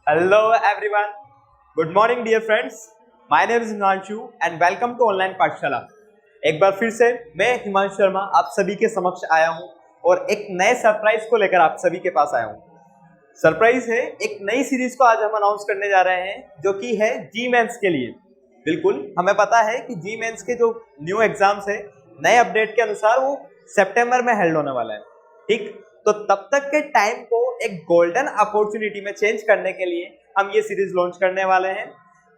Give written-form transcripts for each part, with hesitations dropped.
Hello everyone. Good morning dear friends. My name is Himanshu and welcome to online पाठशाला। एक बार फिर से मैं हिमांशु शर्मा आप सभी के समक्ष आया हूं और एक नए सरप्राइज को लेकर आप सभी के पास आया हूं। सरप्राइज है, एक नई सीरीज को आज हम अनाउंस करने जा रहे हैं जो कि है जी मेंस के लिए। बिल्कुल हमें पता है कि जी मेंस के जो न्यू एग्जाम्स है नए अपडेट के अनुसार वो सितंबर में हेल्ड होने वाला है। ठीक, तो तब तक के टाइम को एक गोल्डन अपॉर्चुनिटी में चेंज करने के लिए हम ये सीरीज लॉन्च करने वाले हैं।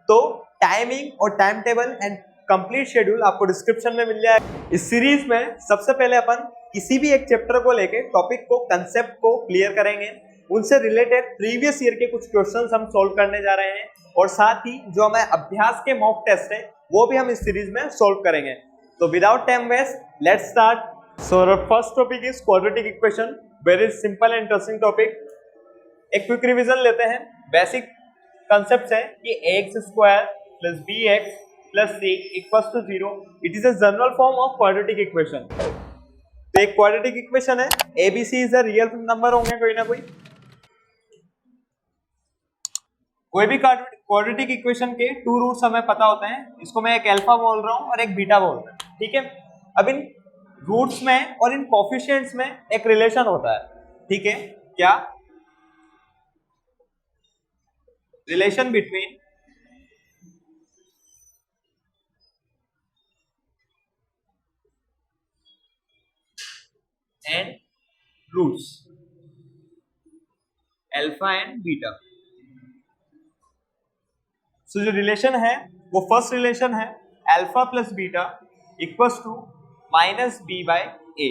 तो टाइमिंग और time table and complete schedule आपको डिस्क्रिप्शन में मिल जाएगा। इस सीरीज में सबसे पहले अपन किसी भी एक चैप्टर को लेके टॉपिक को, कंसेप्ट को क्लियर करेंगे, उनसे रिलेटेड प्रीवियस ईयर के कुछ क्वेश्चंस हम सॉल्व करने जा रहे हैं और साथ ही जो हमें अभ्यास के मॉक टेस्ट है वो भी हम इस सीरीज में सॉल्व करेंगे। तो without time waste let's start. So the first topic is quadratic equation, very simple and interesting topic. एक क्विक रिवीजन लेते हैं। बेसिक कंसेप्ट है कि ax square plus bx plus c equals to 0। It is a general form of quadratic equation. तो एक quadratic equation है, abc is a real number होंगे कोई ना कोई भी क्वाड्रेटिक इक्वेशन के टू रूट्स हमें पता होते हैं। इसको मैं एक अल्फा बोल रहा हूं और एक बीटा बोल रहा हूं। ठीक है, अब इन रूट्स में और इन कोफिशिएंट्स में एक रिलेशन होता है। ठीक है, क्या relation between and roots alpha and beta. So जो रिलेशन है वो फर्स्ट रिलेशन है alpha plus beta equals to minus B by A,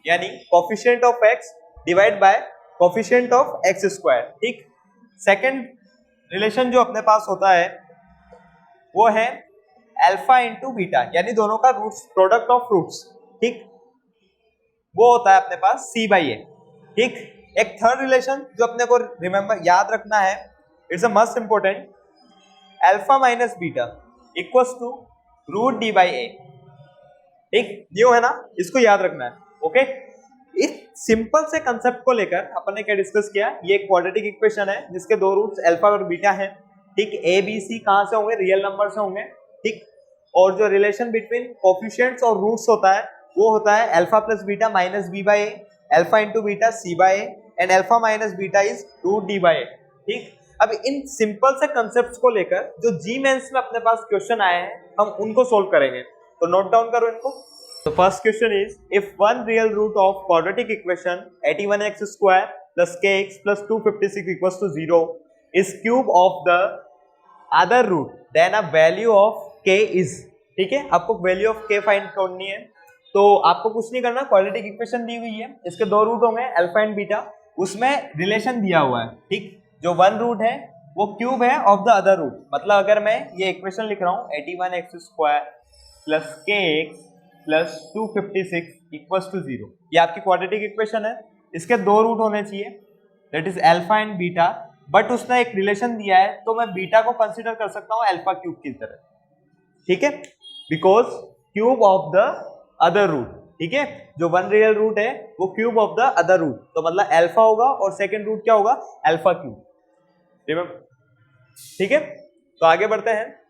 यानी coefficient of x divide by coefficient of x square. ठीक, सेकंड रिलेशन जो अपने पास होता है वो है अल्फा इंटू बीटा, यानी दोनों का रूट्स, प्रोडक्ट ऑफ रूट्स। ठीक, वो होता है अपने पास सी बाई ए। ठीक, एक थर्ड रिलेशन जो अपने को रिमेंबर याद रखना है, it's a must important, alpha minus beta equals to root D by A. ठीक, न्यू है ना, इसको याद रखना है। ओके, इस सिंपल से कंसेप्ट को लेकर अपन ने क्या डिस्कस किया, ये एक क्वाड्रेटिक इक्वेशन है जिसके दो रूट्स अल्फा और बीटा हैं। ठीक, ए बी सी कहां से होंगे, रियल नंबर से होंगे। ठीक, और जो रिलेशन बिटवीन कोफिशिएंट्स और रूट्स होता है वो होता है alpha plus beta minus B by A, alpha into beta C by A and alpha minus beta is root D by A. ठीक, अब इन सिंपल से कंसेप्ट्स को लेकर जो जी मेंस में अपने पास क्वेश्चन आए हैं हम उनको सोल्व करेंगे। तो नोट डाउन करो इनको। तो first question is, if one real root of quadratic equation 81x square plus kx plus 256 equals to 0 is cube of the other root then a value of k is. ठीक है, आपको value of k find करनी है। तो आपको कुछ नहीं करना, क्वाड्रेटिक इक्वेशन दी हुई है, इसके दो रूट होंगे अल्फा एंड बीटा, उसमें रिलेशन दिया हुआ है। ठीक, जो वन रूट है वो क्यूब है ऑफ द अदर रूट। मतलब अगर मैं ये इक्वेशन लिख रहा हूँ 81x square plus kx plus 256 equals to 0, ये आपकी क्वाड्रेटिक इक्वेशन है। इसके दो रूट होने चाहिए, that is alpha and beta, but उसने एक रिलेशन दिया है तो मैं बीटा को कंसीडर कर सकता हूँ अल्फा क्यूब की तरह। ठीक है, because cube of the other root. ठीक है, जो वन रियल रूट है वो cube of the other root, तो मतलब अल्फा होगा और सेकंड रूट क्या होगा, अल्फा क्यूब। ठीक है, तो आगे बढ़ते हैं।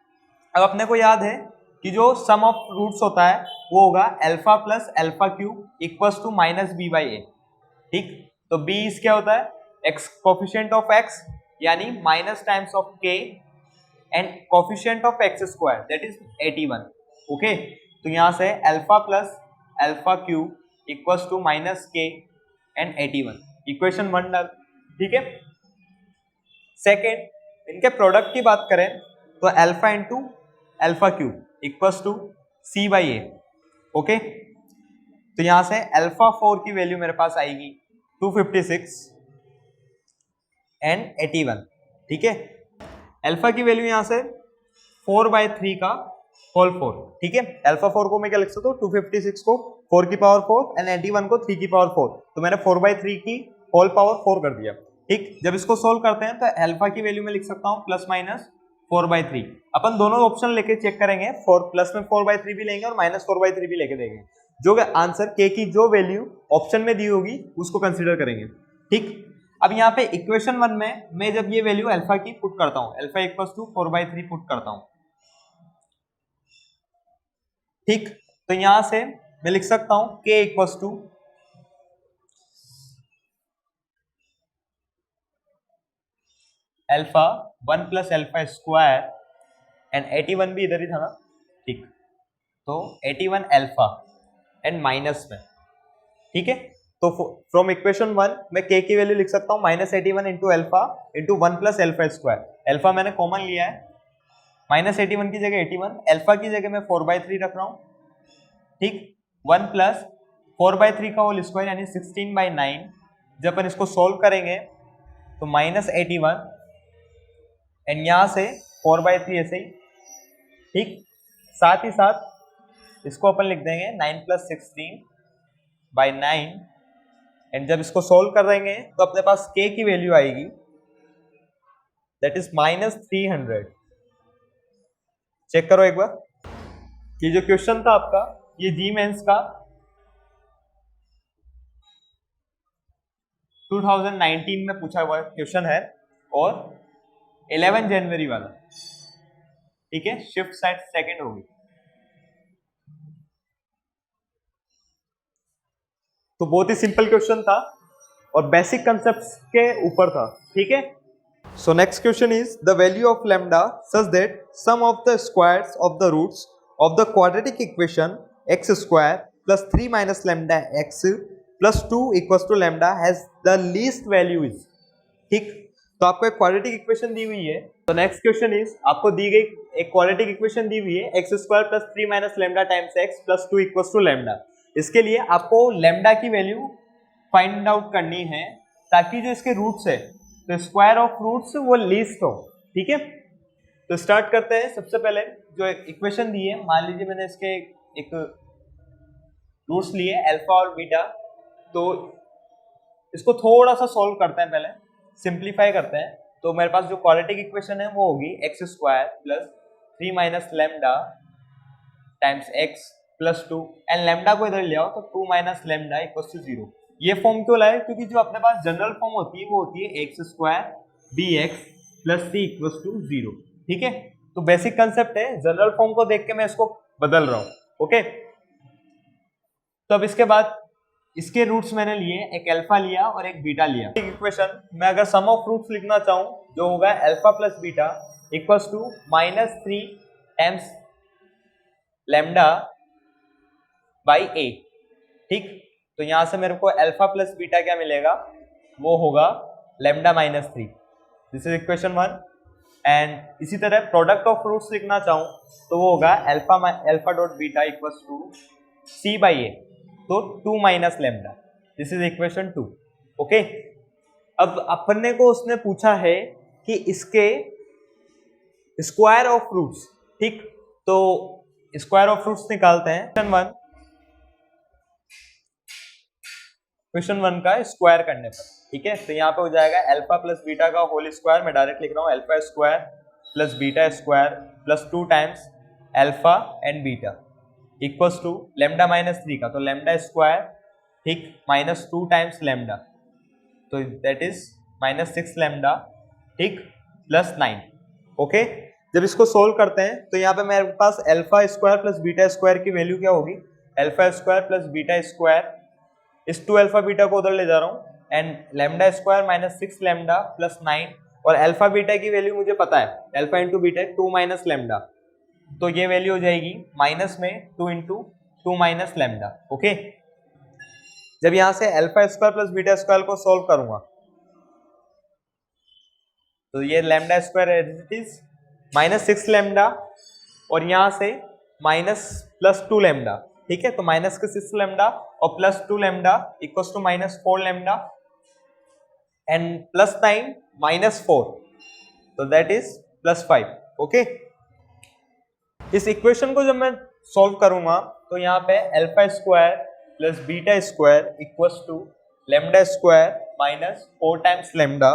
अब अपने को याद है कि जो सम ऑफ रूट्स होता है वो होगा alpha plus alpha cube equals to minus B by A. ठीक, तो बी इज क्या होता है, एक्स कोफिशिएंट ऑफ एक्स यानी minus times of K and coefficient of x square that is 81। Okay, तो यहां से alpha plus alpha cube equals to minus K and 81, equation 1 done. ठीक है, सेकेंड, इनके प्रोडक्ट की बात करें तो alpha into alpha cube equals to C by A. Okay, तो यहां से अल्फा 4 की वैल्यू मेरे पास आएगी 256 एंड 81। ठीक है, अल्फा की वैल्यू यहां से 4/3 का होल 4। ठीक है, अल्फा 4 को मैं क्या लिख सकता हूँ, 256 को 4 की पावर 4 एंड 81 को 3 की पावर 4, तो मैंने 4/3 की होल पावर 4 कर दिया। ठीक, जब इसको सोल्व करते हैं तो अल्फा की वैल्यू में लिख सकता हूँ प्लस माइनस 4/3। अपन दोनों ऑप्शन लेके चेक करेंगे, प्लस में 4/3 भी लेंगे और माइनस 4/3 भी लेके देंगे। जो आंसर के की जो वैल्यू ऑप्शन में दी होगी उसको कंसीडर करेंगे। ठीक, अब यहाँ पे इक्वेशन 1 में मैं जब ये वैल्यू अल्फा की पुट करता हूँ, अल्फा इक्वल्स टू 4/3 पुट करता हूँ, ठीक, तो यहां से मैं लिख सकता हूं k equals to alpha 1 plus alpha square and 81 भी इधर ही था ना, ठीक, तो 81 अल्फा एंड माइनस में, ठीक है। तो फ्रॉम इक्वेशन 1 मैं k की वैल्यू लिख सकता हूँ -81 into alpha into 1 plus alpha square, alpha मैंने कॉमन लिया है, -81 की जगह 81, अल्फा की जगह मैं 4/3 रख रहा हूँ, ठीक, 1 प्लस 4/3 का होल स्क्वायर यानी 16/9, जब अपन इसको सोल्व करेंगे तो -81 एंड यहाँ से 4/3 ऐसे ही, ठीक, साथ ही साथ इसको अपन लिख देंगे 9 प्लस 16/9 एंड जब इसको सोल्व कर देंगे तो अपने पास k की वैल्यू आएगी दैट इज -300। चेक करो एक बार, ये जो क्वेश्चन था आपका ये जी मेंस का 2019 में पूछा हुआ क्वेश्चन है और 11 जनवरी वाला, ठीक है, शिफ्ट साइड सेकंड होगी। तो बहुत ही सिंपल क्वेश्चन था और बेसिक कंसेप्ट्स के ऊपर था, ठीक है। So next question is the value of lambda such that sum of the squares of the roots of the quadratic equation x square plus 3 minus lambda x plus 2 equals to lambda has the least value is, ठीक। तो आपको एक quadratic equation दी हुई है, तो next question is आपको दी गई एक क्वाड्रेटिक इक्वेशन दी हुई है x square plus 3 minus lambda times x plus 2 equals to lambda. इसके लिए आपको लैम्डा की वैल्यू फाइंड आउट करनी है ताकि जो इसके रूट्स है तो स्क्वायर ऑफ रूट्स वो लीस्ट हो, ठीक है। तो स्टार्ट करते हैं। सबसे पहले जो इक्वेशन दी है, मान लीजिए मैंने इसके एक रूट्स लिए अल्फा और बीटा, तो इसको थोड़ा सा सॉल्व करते हैं, पहले सिंप्लीफाई करते हैं। तो मेरे पास जो क्वाड्रेटिक इक्वेशन है वो होगी x square plus 3 minus lambda times x plus 2 and lambda को इधर ले आओ तो 2 माइनस लैम्डा इक्वल्स टू 0। ये फॉर्म क्यों लाए? क्योंकि जो अपने पास जनरल फॉर्म होती है वो होती है x square bx plus c equals to 0, ठीक है। तो बेसिक कंसेप्ट है, जनरल फॉर्म को देख के मैं इसको बदल रहा हूँ, ओके। तो अब इसके बाद इसके रूट्स मैंने लिए, एक अल्फा लिया और एक बीटा लिया। इक्वेशन में अगर सम ऑफ रूट्स लिखना चाहूँ जो होगा alpha plus beta equals to -3 times lambda by a, ठीक। तो यहां से मेरे को अल्फा प्लस बीटा क्या मिलेगा, वो होगा lambda -3, this is equation 1। And इसी तरह प्रोडक्ट ऑफ रूट्स लिखना चाहूँ तो वो होगा alpha dot beta equals to c by a, तो 2 minus lambda, this is equation 2, okay. अब अपन को उसने पूछा है कि इसके स्क्वायर ऑफ रूट्स, ठीक, तो स्क्वायर ऑफ रूट्स निकालते हैं क्वेश्चन 1 का स्क्वायर करने पर, ठीक है। तो यहाँ पे हो जाएगा अल्फा प्लस बीटा का होल स्क्वायर, मैं डायरेक्ट लिख रहा हूँ alpha square plus beta square plus 2 times alpha and beta equals to lambda -3 का, तो लैम्डा स्क्वायर, ठीक, -2 टाइम्स लैम्डा, तो दैट इज -6 लैम्डा, ठीक, प्लस 9, ओके। जब इसको सोल्व करते हैं तो यहाँ पे मेरे पास alpha square plus beta square की वैल्यू क्या होगी, alpha square plus beta square, इस 2 अल्फा बीटा को उधर ले जा रहा हूँ and lambda square -6 lambda plus 9, और अल्फा बीटा की वैल्यू मुझे पता है, alpha into beta 2 minus lambda, तो ये वैल्यू हो जाएगी माइनस में 2 इंटू 2 माइनस लैम्डा, ओके। जब यहां से alpha square plus beta square को सॉल्व करूंगा तो ये lambda square it is -6 lambda और यहां से +2 लैम्डा, ठीक है। तो -6 लैम्डा और +2 lambda equals to -4 lambda and +9 -4, तो दैट इज +5, ओके। इस इक्वेशन को जब मैं सॉल्व करूंगा तो यहाँ पे alpha square plus beta square equals to lambda square -4 times lambda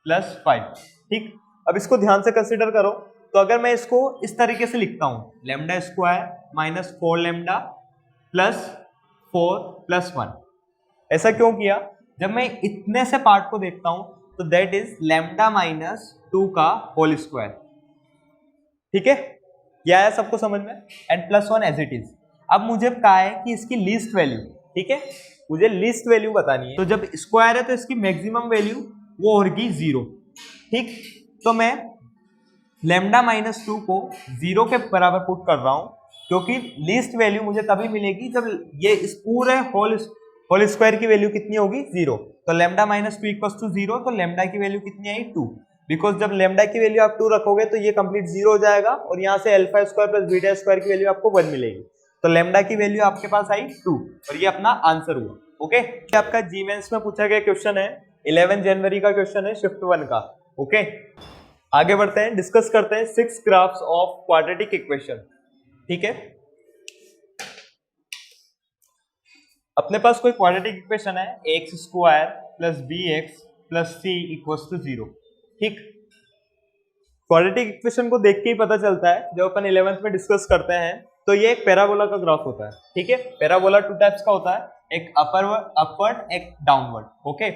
plus 5, ठीक। अब इसको ध्यान से कंसिडर करो, तो अगर मैं इसको इस तरीके से लिखता हूँ lambda square -4 lambda plus 4 plus 1, ऐसा क्यों किया? जब मैं इतने से पार्ट को देखता हूँ तो दैट इज लैम्डा माइनस 2 का होल स्क्वायर। ठीक है, ये आया सबको समझ में, and plus 1 as it is. अब मुझे कहा है कि इसकी लीस्ट वैल्यू, ठीक है, मुझे लीस्ट वैल्यू बतानी है। तो जब स्क्वायर है तो इसकी मैक्सिमम वैल्यू वो होगी 0। ठीक, तो मैं लैम्डा माइनस 2 को 0 के बराबर पुट कर रहा हूं, क्योंकि लीस्ट वैल्यू मुझे तभी मिलेगी जब ये इस पूरे होल स्क्वायर की वैल्यू कितनी होगी 0। तो लैम्डा माइनस 2 इक्वल्स टू 0, तो लैम्डा की वैल्यू कितनी आई 2, बिकॉज जब लैम्डा की वैल्यू आप 2 रखोगे तो ये कंप्लीट 0 हो जाएगा और यहाँ से alpha square plus beta square की वैल्यू आपको 1 मिलेगी। तो लैम्डा की वैल्यू आपके पास आई 2 और ये अपना आंसर हुआ। ओके, ये आपका जीमेंस में पूछा गया क्वेश्चन है, 11 जनवरी का क्वेश्चन है शिफ्ट 1 का। ओके, आगे बढ़ते हैं, डिस्कस करते हैं 6 ग्राफ्स ऑफ क्वाड्रेटिक इक्वेशन। ठीक है, अपने पास कोई क्वाड्रेटिक इक्वेशन है X square plus B X plus C equals to 0। ठीक, क्वाड्रेटिक इक्वेशन को देख के ही पता चलता है, जब अपन 11th में डिस्कस करते हैं तो ये एक पैराबोला का ग्राफ होता है। ठीक है, पैराबोला 2 टाइप्स का होता है, एक अपवर्ड एक डाउनवर्ड। ओके,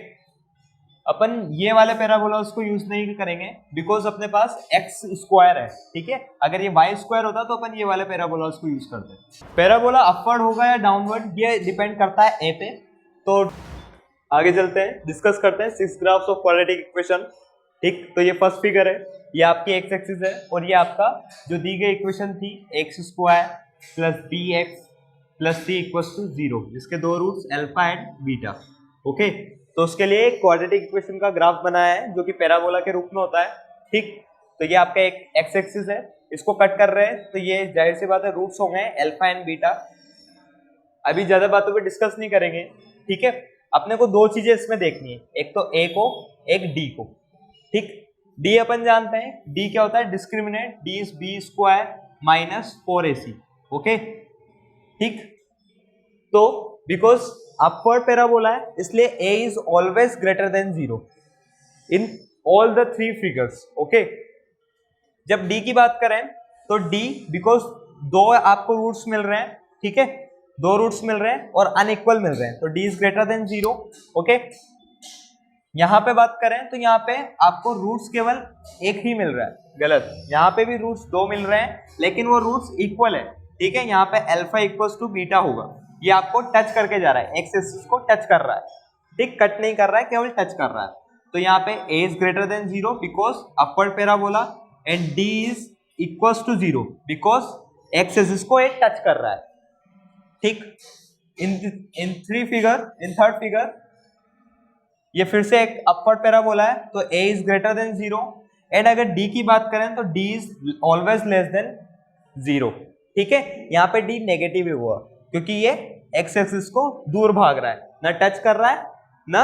अपन ये वाले पैराबोलास को यूज नहीं करेंगे बिकॉज अपने पास एक्स स्क्वायर है। ठीक है, अगर ये वाई स्क्वायर होता तो अपन ये वाले पैराबोलास को यूज करते हैं। पैराबोला अपवर्ड होगा या डाउनवर्ड ये डिपेंड करता है ए पे। तो आगे चलते हैं, डिस्कस करते हैं 6 ग्राफ्स ऑफ क्वाड्रेटिक इक्वेशन। ठीक, तो ये फर्स्ट फिगर है, ये आपकी एक्स एक्सिस है और ये आपका जो दी गई इक्वेशन थी X square plus B X plus C equals to 0, जिसके दो roots alpha and beta. Okay, तो उसके लिए क्वाड्रेटिक इक्वेशन का ग्राफ बनाया है जो कि पैराबोला के रूप में होता है। ठीक, तो ये आपका एक एक्स एक्सिस है, इसको कट कर रहे हैं तो ये जाहिर सी बात है रूट्स हो गए अल्फा एंड बीटा। अभी ज्यादा बातों पे डिस्कस नहीं करेंगे। ठीक है, अपने को दो चीजें इसमें देखनी है, एक तो ए को, एक डी को। ठीक, डी अपन जानते हैं, डी क्या होता है, discriminant, D is B square minus 4ac। Okay, ठीक, तो बिकॉज अपवर्ड पैराबोला है इसलिए a is always greater than 0 in all the 3 figures. Okay, जब d की बात करें तो d बिकॉज दो आपको रूट्स मिल रहे हैं, ठीक है, दो रूट्स मिल रहे हैं और अनइक्वल मिल रहे हैं, तो d is greater than 0। Okay, यहां पे बात करें तो यहाँ पे आपको रूट्स केवल एक ही मिल रहा है, गलत, यहाँ पे भी रूट्स 2 मिल रहे हैं लेकिन वो रूट्स इक्वल है। ठीक है, यहाँ पे अल्फा इक्वल्स टू बीटा होगा, ये आपको टच करके जा रहा है, एक्स एक्सिस को टच कर रहा है। ठीक, कट नहीं कर रहा है, केवल टच कर रहा है। तो यहाँ पे a is greater than 0 because upward parabola and d is equals to 0 because X axis को ये टच कर रहा है। ठीक, इन थर्ड फिगर ये फिर से एक अपवर्ड पैराबोला है, तो a is greater than 0 and अगर d की बात करें तो d is always less than 0। ठीक है, यहाँ पे d नेगेटिव हुआ क्योंकि ये एक्स एक्सिस को दूर भाग रहा है, ना टच कर रहा है ना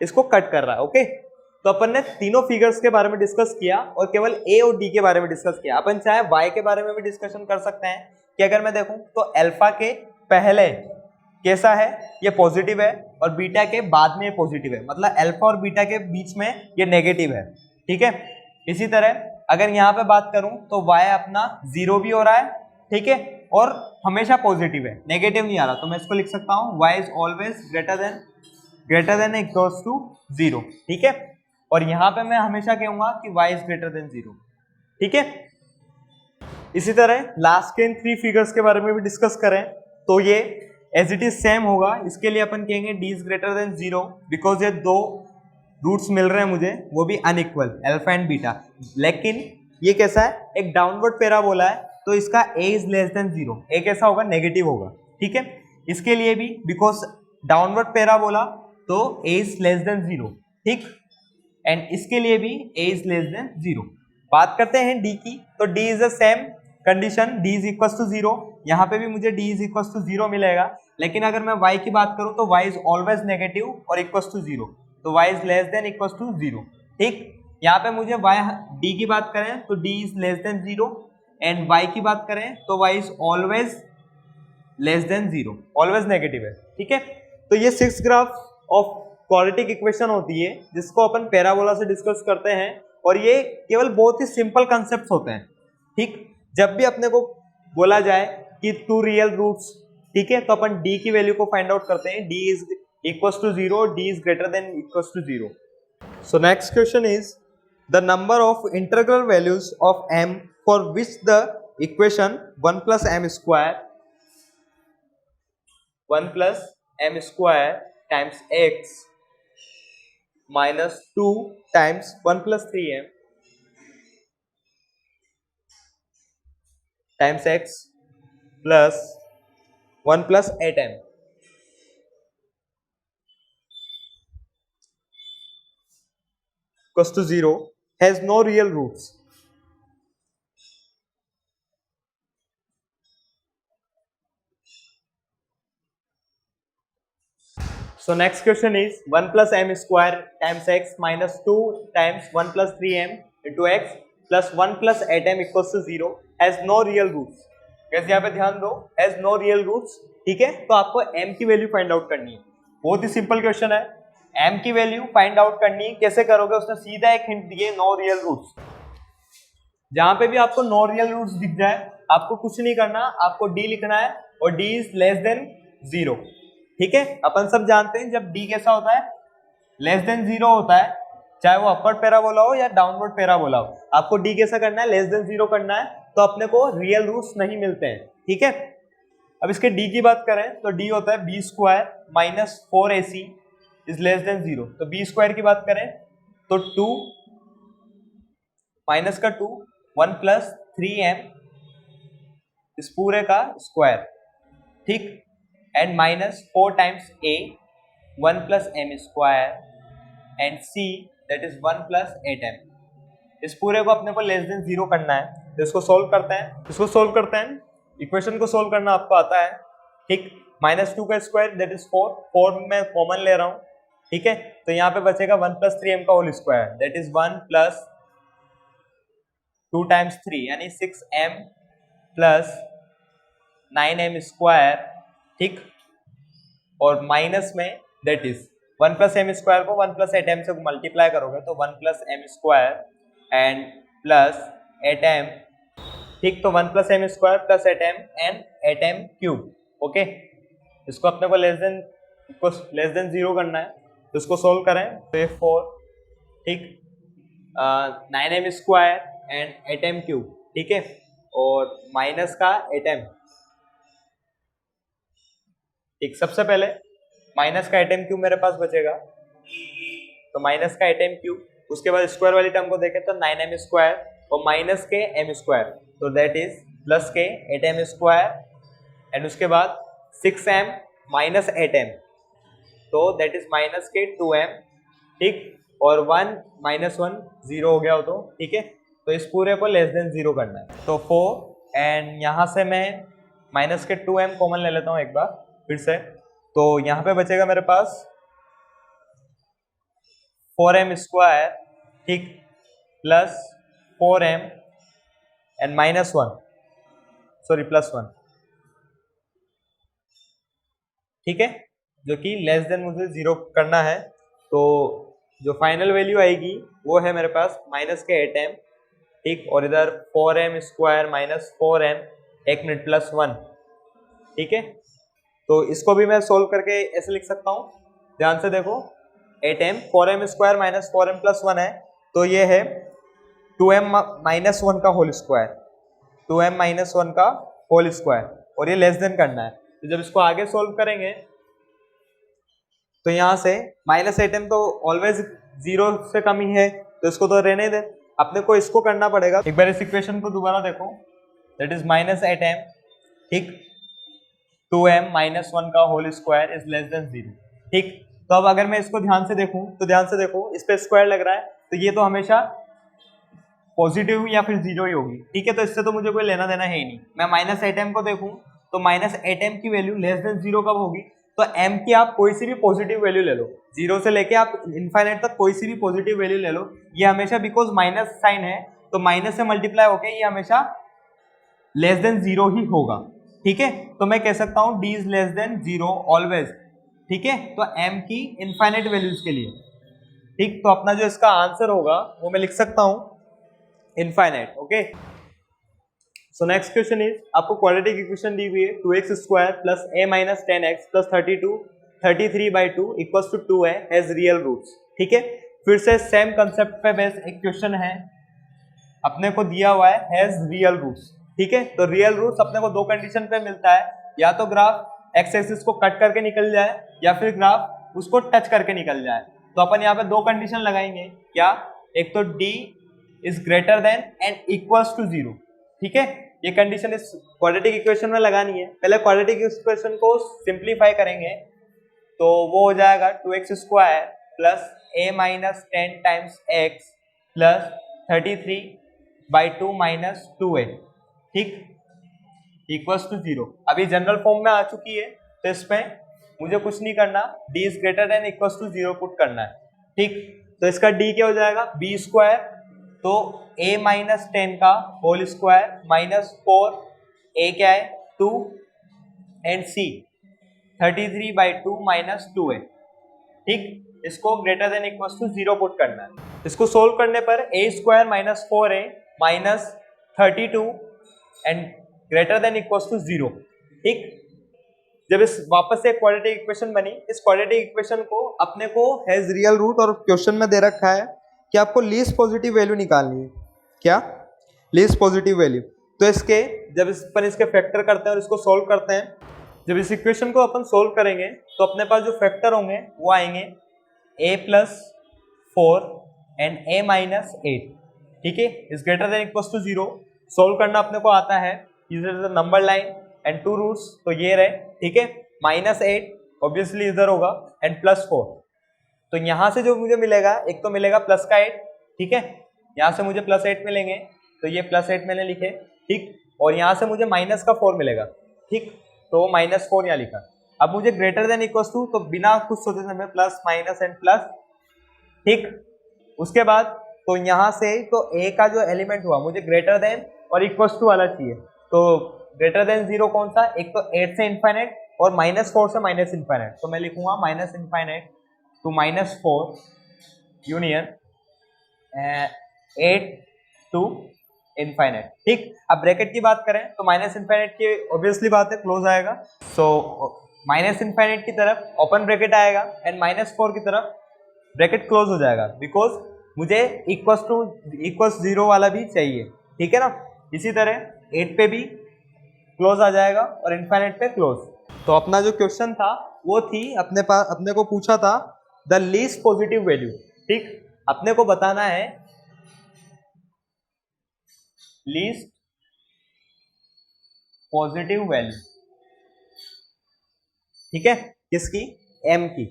इसको कट कर रहा है। ओके, तो अपन ने तीनों फिगर्स के बारे में डिस्कस किया और केवल a और d के बारे में डिस्कस किया। अपन चाहे y के बारे में भी डिस्कशन कर सकते हैं कि अगर मैं देखूं तो अल्फा के पहले कैसा है, ये पॉजिटिव है और बीटा के बाद में ये पॉजिटिव है, मतलब अल्फा और बीटा के बीच में ये नेगेटिव है। ठीक है, इसी तरह अगर यहाँ पे बात करूं तो y अपना 0 भी हो रहा है, ठीक है, और हमेशा पॉजिटिव है, नेगेटिव नहीं आ रहा, तो मैं इसको लिख सकता हूं y is always greater than equals to 0। ठीक है, और यहाँ पे मैं हमेशा कहूंगा कि y इज ग्रेटर देन 0। ठीक है, इसी तरह लास्ट के इन 3 फिगर्स के बारे में भी डिस्कस करें तो ये एज इट इज सेम होगा। इसके लिए अपन कहेंगे d is greater than 0 because ये दो रूट्स मिल रहे हैं मुझे, वो भी अनइक्वल अल्फा एंड बीटा, लेकिन ये कैसा है, एक डाउनवर्ड पैराबोला है तो इसका a is less than 0, a कैसा होगा, नेगेटिव होगा। ठीक है, इसके लिए भी बिकॉज डाउनवर्ड पैराबोला तो a इज लेस देन 0। ठीक, एंड इसके लिए भी a इज लेस देन 0। बात करते हैं d की, तो d is the same condition, d is equal to 0, यहाँ पे भी मुझे d इज इक्वल टू 0 मिलेगा, लेकिन अगर मैं y की बात करूं तो y इज ऑलवेज नेगेटिव और इक्वल टू 0, तो y is less than equal to 0। ठीक, यहाँ पे मुझे d की बात करें तो d is less than 0 and y की बात करें तो y is always less than 0, always negative है। ठीक है, तो ये 6 ग्राफ ऑफ क्वाड्रेटिक इक्वेशन होती है जिसको अपन पैराबोला से डिस्कस करते हैं और ये केवल बहुत ही सिंपल कॉन्सेप्ट्स होते हैं। ठीक, जब भी अपने को बोला जाए कि 2 रियल रूट्स, ठीक है, तो अपन d की वैल्यू को फाइंड आउट करते हैं, d is equal to 0, d is greater than equal to 0। So next question is the number of integral values of m for which the equation 1 plus m square times x minus 2 times 1 plus 3m times x plus 1 plus 8m equals to 0 has no real roots. So next question is 1 plus m square times x minus 2 times 1 plus 3m into x plus 1 plus 8m equals to 0 has no real roots. कैसे यहाँ पे ध्यान दो, has no real roots. ठीक है, तो आपको m की वैल्यू फाइंड आउट करनी है. बहुत ही सिंपल क्वेश्चन है. m की वैल्यू फाइंड आउट करनी है, कैसे करोगे? उसने सीधा एक हिंट दिए, नो रियल रूट्स. जहां पे भी आपको नो रियल रूट्स दिख जाए, आपको कुछ नहीं करना, आपको d लिखना है और d इज लेस देन 0. ठीक है, अपन सब जानते हैं जब d कैसा होता है, लेस देन 0 होता है, चाहे वो अपवर्ड पैराबोला हो या डाउनवर्ड पैराबोला हो, आपको d कैसा करना है, लेस देन 0 करना है, तो अपने को रियल रूट्स नहीं मिलते हैं. ठीक है, अब इसके d की बात करें तो d होता है b square minus 4ac is less than 0. तो b स्क्वायर की बात करें तो 2 माइनस का 2 1 प्लस 3m इस पूरे का स्क्वायर. ठीक, and minus 4 times a 1 plus m square and c that is 1 plus 8m. इस पूरे को अपने को लेस देन 0 करना है, तो इसको सोल्व करते हैं. इक्वेशन को सोल्व करना आपको आता है. ठीक, माइनस 2 का स्क्वायर दैट इज 4 में कॉमन ले रहा हूं. ठीक है, तो यहाँ पे बचेगा 1 प्लस 3m का whole square that is 1 plus 2 times 3 यानी 6m प्लस 9m स्क्वायर. ठीक, और माइनस में that is 1 plus m square को 1 प्लस 8m से मल्टीप्लाई करोगे तो 1 plus m square and plus 8m. ठीक, तो 1 plus m square plus 8m and 8m cube. Okay, इसको अपने को लेस देन 0 करना है, तो इसको सोल्व करें तो ये 4. ठीक, 9m square and 8m cube. ठीक है, और माइनस का 8m. ठीक, सबसे पहले माइनस का 8m क्यूब मेरे पास बचेगा, तो माइनस का 8m क्यूब. उसके बाद स्क्वायर वाली टर्म को देखें तो 9m स्क्वायर और माइनस के m स्क्वायर, तो दैट इज प्लस के 8m स्क्वायर एंड उसके बाद 6m माइनस 8m, तो दैट इज माइनस के 2m. ठीक, और 1 माइनस 1 0 हो गया हो तो. ठीक है, तो इस पूरे को लेस देन 0 करना है, तो 4 एंड यहाँ से मैं माइनस के 2m कॉमन ले लेता हूँ एक बार फिर से, तो यहाँ पे बचेगा मेरे पास 4m स्क्वायर. ठीक, plus 4m and minus 1 sorry plus 1. ठीक है, जो कि लेस देन मुझे 0 करना है, तो जो फाइनल वैल्यू आएगी वो है मेरे पास माइनस के 8m. ठीक, और इधर 4m square minus 4m 1 minute plus 1. ठीक है, तो इसको भी मैं सोल्व करके ऐसे लिख सकता हूँ, ध्यान से देखो. 8m 4m square minus 4m plus 1 है, तो ये है 2m माइनस 1 का होल स्क्वायर, 2m माइनस 1 का होल स्क्वायर, और ये लेस देन करना है. तो जब इसको आगे सोल्व करेंगे तो यहाँ से माइनस 8m तो ऑलवेज 0 से कम ही है, तो इसको तो रहने दे. अपने को इसको करना पड़ेगा. एक बार इस इक्वेशन को दोबारा देखो, दैट इज माइनस 8m. ठीक, 2m माइनस 1 का whole square is less than 0. ठीक, तो अब अगर मैं इसको ध्यान से देखूं तो ध्यान से देखो, इस पे स्क्वायर लग रहा है, तो ये तो हमेशा पॉजिटिव या फिर 0 ही होगी. ठीक है, तो इससे तो मुझे कोई लेना देना है ही नहीं. मैं माइनस 8m को देखूं तो माइनस 8m की वैल्यू लेस देन 0 कब होगी, तो m की आप कोई सी भी पॉजिटिव वैल्यू ले लो, 0 से लेके आप इनफाइनाइट तक कोई सी भी पॉजिटिव वैल्यू ले लो. ये हमेशा बिकॉज माइनस साइन है तो माइनस से मल्टीप्लाई होके ये हमेशा लेस देन 0 ही होगा. ठीक है, तो मैं कह सकता हूं d is less than 0 always. ठीक है, तो m की इनफाइनाइट वैल्यूज के लिए. ठीक, तो अपना जो इसका आंसर होगा वो मैं लिख सकता हूं infinite. Okay, so next question is, आपको क्वाड्रेटिक इक्वेशन दी हुई है 2x square plus a minus 10x plus 33/2 equals to 2 है, हैज रियल रूट्स. ठीक है, फिर से सेम कंसेप्ट पे बेस एक क्वेश्चन है, अपने को दिया हुआ है हैज रियल रूट्स। ठीक है, तो रियल रूट्स अपने को दो कंडीशन पे मिलता है, या तो ग्राफ एक्स एक्सिस को कट करके निकल जाए या फिर ग्राफ उसको टच करके निकल जाए। तो अपन यहाँ पे दो कंडीशन लगाएंगे, क्या, एक तो d is greater than and equals to 0। ठीक है, ये कंडीशन इस क्वाड्रेटिक इक्वेशन में लगानी है। पहले क्वाड्रेटिक इक्वेशन को सिंप्लीफाई करेंगे तो वो हो जाएगा 2x square plus a minus 10 times x plus 33/2 minus 2a, ठीक, इक्वल्स टू 0। अभी जनरल फॉर्म में आ चुकी है, तो इसमें मुझे कुछ नहीं करना, d is greater than equals to 0 put करना है। ठीक, तो इसका d क्या हो जाएगा, b स्क्वायर, तो a माइनस 10 का होल स्क्वायर माइनस 4, a क्या है 2 एंड c 33/2 माइनस 2a। ठीक, इसको greater than equals to 0 put करना है। इसको सोल्व करने पर a square minus 4a minus 32 and greater than equals to 0। ठीक, जब इस वापस से क्वाड्रेटिक इक्वेशन बनी, इस क्वाड्रेटिक इक्वेशन को अपने को हैज रियल रूट और क्वेश्चन में दे रखा है कि आपको लीस्ट पॉजिटिव वैल्यू निकालनी है। क्या, लीस्ट पॉजिटिव वैल्यू। तो इसके जब इस पर इसके फैक्टर करते हैं और इसको सोल्व करते हैं, जब इस इक्वेशन को अपन सोल्व करेंगे तो अपने पास जो फैक्टर होंगे वो आएंगे a plus 4 and a minus 8। ठीक है, is greater than equals to 0। Solve करना अपने को आता है, इधर number line and two roots, तो ये रहे। ठीक है, माइनस 8 ऑब्वियसली इधर होगा एंड प्लस 4। तो यहाँ से जो मुझे मिलेगा, एक तो मिलेगा प्लस का 8, ठीक है, यहाँ से मुझे प्लस 8 मिलेंगे, तो ये प्लस 8 मैंने लिखे। ठीक, और यहाँ से मुझे माइनस का 4 मिलेगा। ठीक, तो माइनस 4 यहाँ लिखा। अब मुझे ग्रेटर देन इक्वल्स टू, तो बिना कुछ सोचे समय प्लस माइनस एंड प्लस। ठीक, उसके बाद तो यहाँ से तो a का जो एलिमेंट हुआ मुझे ग्रेटर देन और इक्वल्स टू वाला चाहिए। तो ग्रेटर देन 0 कौन सा, एक तो 8 से इनफाइनाइट और माइनस 4 से माइनस इनफाइनाइट। तो मैं लिखूंगा minus infinite to minus 4 union 8 to infinite. ठीक, अब ब्रैकेट की बात करें तो माइनस इनफाइनाइट की ऑब्वियसली बात है क्लोज आएगा, सो माइनस इनफाइनाइट की तरफ ओपन ब्रैकेट आएगा एंड माइनस 4 की तरफ ब्रैकेट क्लोज हो जाएगा, बिकॉज मुझे इक्वल्स 0 वाला भी चाहिए। ठीक है ना, इसी तरह 8 पे भी क्लोज आ जाएगा और इनफाइनाइट पे क्लोज। तो अपना जो क्वेश्चन था वो थी, अपने को पूछा था द लीस्ट पॉजिटिव वैल्यू। ठीक, अपने को बताना है लीस्ट पॉजिटिव वैल्यू। ठीक है, किसकी, m की।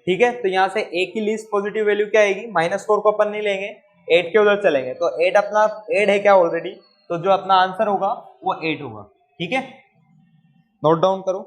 ठीक है, तो यहां से a की लीस्ट पॉजिटिव वैल्यू क्या आएगी, माइनस 4 को अपन नहीं लेंगे, 8 के उधर चलेंगे, तो 8 अपना 8 है क्या ऑलरेडी, तो जो अपना आंसर होगा वो 8 होगा। ठीक है, नोट डाउन करो।